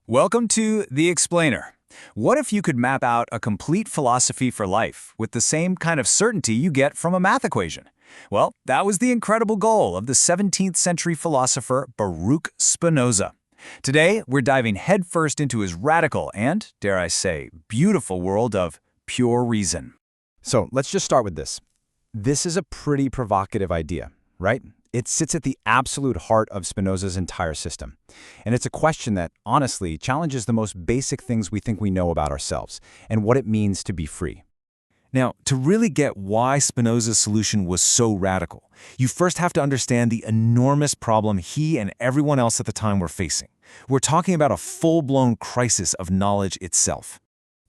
Welcome to The Explainer. What if you could map out a complete philosophy for life with the same kind of certainty you get from a math equation? Well, that was the incredible goal of the 17th century philosopher Baruch Spinoza. Today, we're diving headfirst into his radical and, dare I say, beautiful world of pure reason. So let's just start with this. This is a pretty provocative idea, right? It sits at the absolute heart of Spinoza's entire system. And it's a question that, honestly, challenges the most basic things we think we know about ourselves and what it means to be free. Now, to really get why Spinoza's solution was so radical, you first have to understand the enormous problem he and everyone else at the time were facing. We're talking about a full-blown crisis of knowledge itself.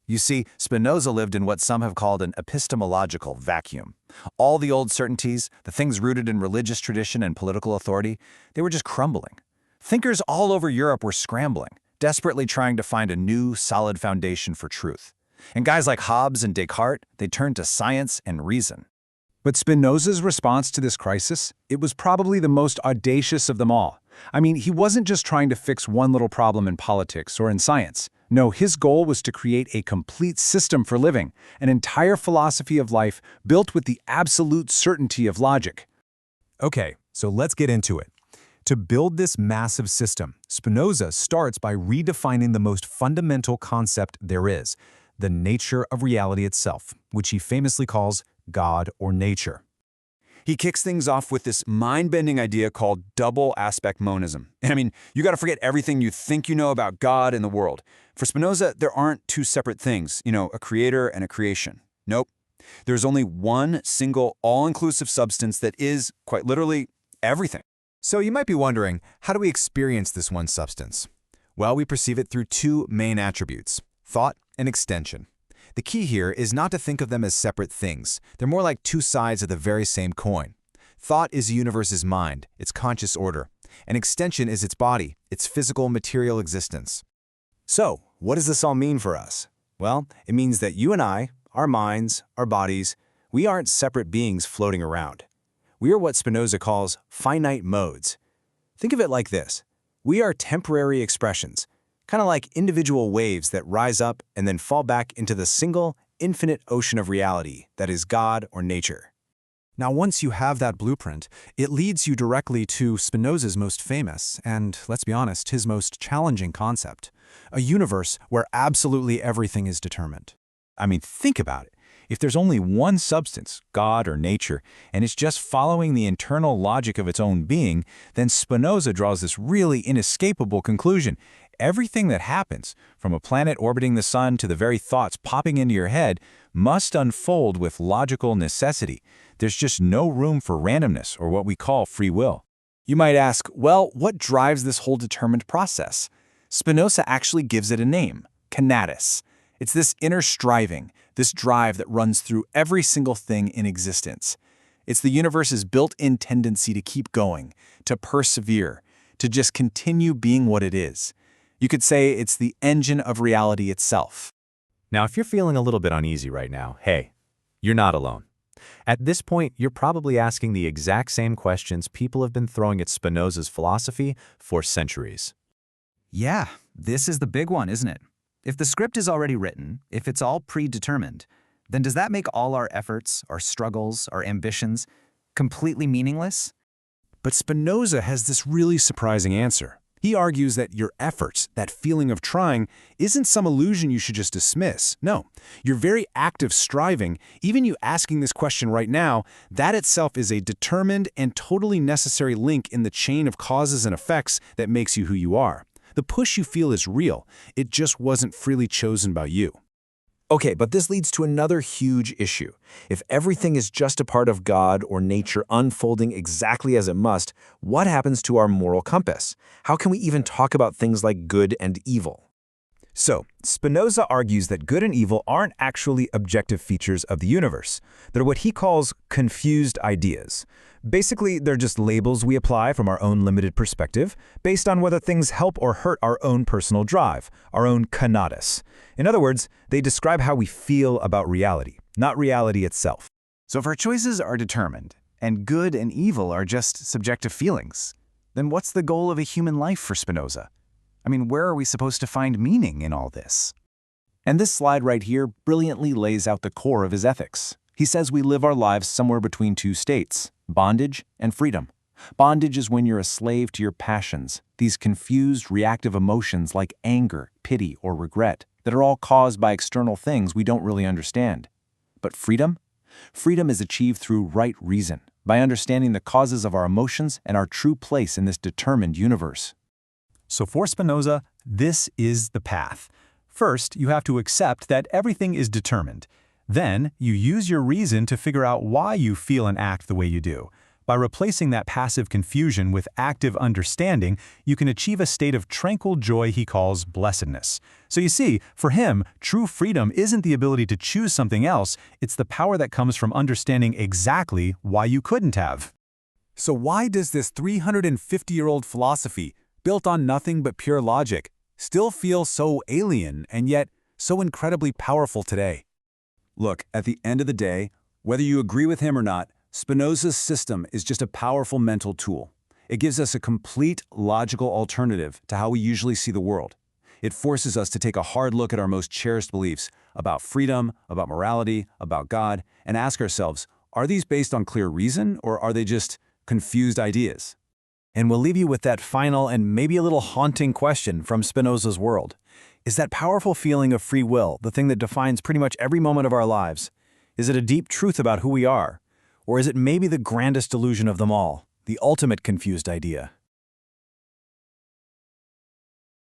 You see, Spinoza lived in what some have called an epistemological vacuum. All the old certainties, the things rooted in religious tradition and political authority, they were just crumbling. Thinkers all over Europe were scrambling, desperately trying to find a new, solid foundation for truth. And guys like Hobbes and Descartes, they turned to science and reason. But Spinoza's response to this crisis, it was probably the most audacious of them all. I mean, he wasn't just trying to fix one little problem in politics or in science. No, his goal was to create a complete system for living, an entire philosophy of life built with the absolute certainty of logic. Okay, so let's get into it. To build this massive system, Spinoza starts by redefining the most fundamental concept there is, the nature of reality itself, which he famously calls God or nature. He kicks things off with this mind-bending idea called double aspect monism. And I mean, you got to forget everything you think you know about God and the world. For Spinoza, there aren't two separate things, a creator and a creation. Nope. There's only one single, all-inclusive substance that is, quite literally, everything. So you might be wondering, how do we experience this one substance? Well, we perceive it through two main attributes, thought and extension. The key here is not to think of them as separate things. They're more like two sides of the very same coin. Thought is the universe's mind, its conscious order, and extension is its body, its physical material existence. So, what does this all mean for us? Well, it means that you and I, our minds, our bodies, we aren't separate beings floating around. We are what Spinoza calls finite modes. Think of it like this. We are temporary expressions, kind of like individual waves that rise up and then fall back into the single, infinite ocean of reality that is God or nature. Now, once you have that blueprint, it leads you directly to Spinoza's most famous and, let's be honest, his most challenging concept, a universe where absolutely everything is determined. I mean, think about it. If there's only one substance, God or nature, and it's just following the internal logic of its own being, then Spinoza draws this really inescapable conclusion. Everything that happens, from a planet orbiting the sun to the very thoughts popping into your head, must unfold with logical necessity. There's just no room for randomness or what we call free will. You might ask, well, what drives this whole determined process? Spinoza actually gives it a name, conatus. It's this inner striving, this drive that runs through every single thing in existence. It's the universe's built-in tendency to keep going, to persevere, to just continue being what it is. You could say it's the engine of reality itself. Now, if you're feeling a little bit uneasy right now, hey, you're not alone. At this point, you're probably asking the exact same questions people have been throwing at Spinoza's philosophy for centuries. Yeah, this is the big one, isn't it? If the script is already written, if it's all predetermined, then does that make all our efforts, our struggles, our ambitions completely meaningless? But Spinoza has this really surprising answer. He argues that your efforts, that feeling of trying, isn't some illusion you should just dismiss. No, your very act of striving, even you asking this question right now, that itself is a determined and totally necessary link in the chain of causes and effects that makes you who you are. The push you feel is real. It just wasn't freely chosen by you. Okay, but this leads to another huge issue. If everything is just a part of God or nature unfolding exactly as it must, what happens to our moral compass? How can we even talk about things like good and evil? So, Spinoza argues that good and evil aren't actually objective features of the universe. They're what he calls confused ideas. Basically, they're just labels we apply from our own limited perspective, based on whether things help or hurt our own personal drive, our own conatus. In other words, they describe how we feel about reality, not reality itself. So if our choices are determined, and good and evil are just subjective feelings, then what's the goal of a human life for Spinoza? I mean, where are we supposed to find meaning in all this? And this slide right here brilliantly lays out the core of his ethics. He says we live our lives somewhere between two states, bondage and freedom. Bondage is when you're a slave to your passions, these confused, reactive emotions like anger, pity, or regret that are all caused by external things we don't really understand. But freedom? Freedom is achieved through right reason, by understanding the causes of our emotions and our true place in this determined universe. So for Spinoza, this is the path. First, you have to accept that everything is determined. Then, you use your reason to figure out why you feel and act the way you do. By replacing that passive confusion with active understanding, you can achieve a state of tranquil joy he calls blessedness. So you see, for him, true freedom isn't the ability to choose something else, it's the power that comes from understanding exactly why you couldn't have. So why does this 350-year-old philosophy, built on nothing but pure logic, still feel so alien and yet so incredibly powerful today? Look, at the end of the day, whether you agree with him or not, Spinoza's system is just a powerful mental tool. It gives us a complete, logical alternative to how we usually see the world. It forces us to take a hard look at our most cherished beliefs about freedom, about morality, about God, and ask ourselves, are these based on clear reason, or are they just confused ideas? And we'll leave you with that final and maybe a little haunting question from Spinoza's world. Is that powerful feeling of free will the thing that defines pretty much every moment of our lives? Is it a deep truth about who we are? Or is it maybe the grandest delusion of them all, the ultimate confused idea?